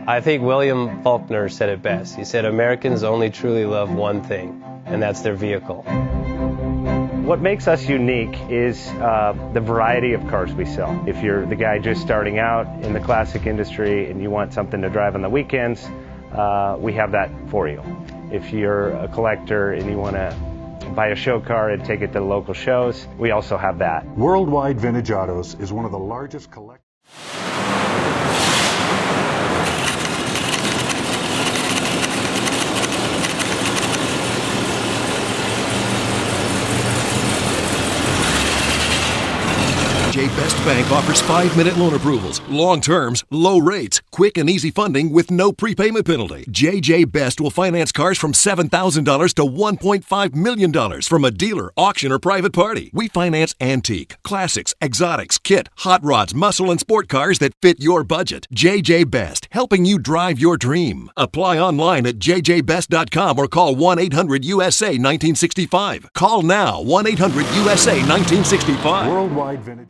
I think William Faulkner said it best. He said, Americans only truly love one thing, and that's their vehicle. What makes us unique is the variety of cars we sell. If you're the guy just starting out in the classic industry and you want something to drive on the weekends, we have that for you. If you're a collector and you want to buy a show car and take it to the local shows, we also have that. Worldwide Vintage Autos is one of the largest collectors. JJ Best Bank offers 5-minute loan approvals, long terms, low rates, quick and easy funding with no prepayment penalty. JJ Best will finance cars from $7,000 to $1.5 million from a dealer, auction, or private party. We finance antique, classics, exotics, kit, hot rods, muscle, and sport cars that fit your budget. JJ Best, helping you drive your dream. Apply online at jjbest.com or call 1-800-USA-1965. Call now, 1-800-USA-1965. Worldwide Vintage.